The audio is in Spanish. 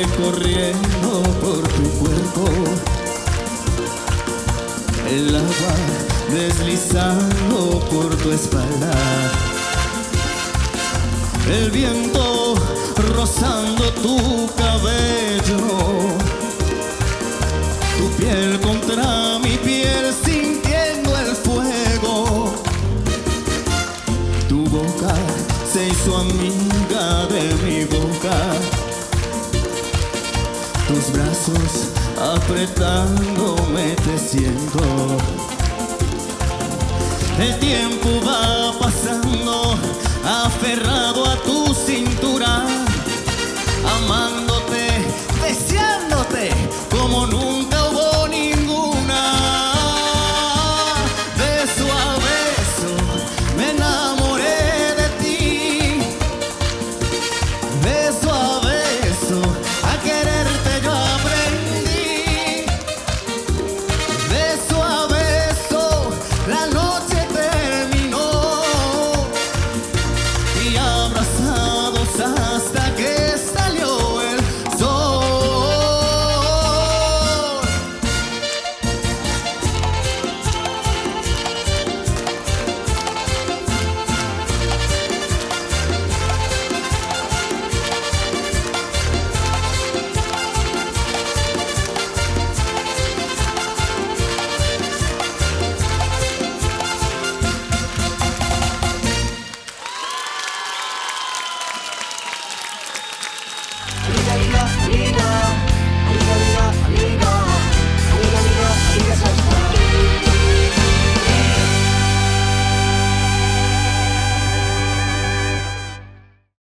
recorriendo por tu cuerpo, el agua deslizando por tu espalda, el viento rozando tu cabello, tu piel contra mi piel sintiendo el fuego, tu boca se hizo amiga de mi boca, tus brazos apretándome te siento. El tiempo va pasando, aferrado a tu cintura, amándote, deseándote como nunca hubo ninguna. Beso a beso me enamoré de ti, beso a beso a quererte yo aprendí, beso a beso la noche terminó y abrazados hasta que salió el sol. Lila, lila, lila.